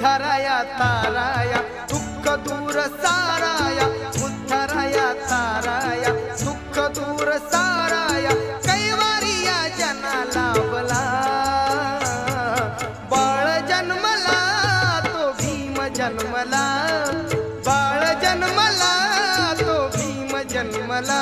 उद्धाराया ताराया दुःख दूर साराया उद्धाराया ताराया दुःख दूर साराया कैवारिया जना लाभला बाळ जन्मला तो भीम जन्मला बाळ जन्मला तो भीम जन्मला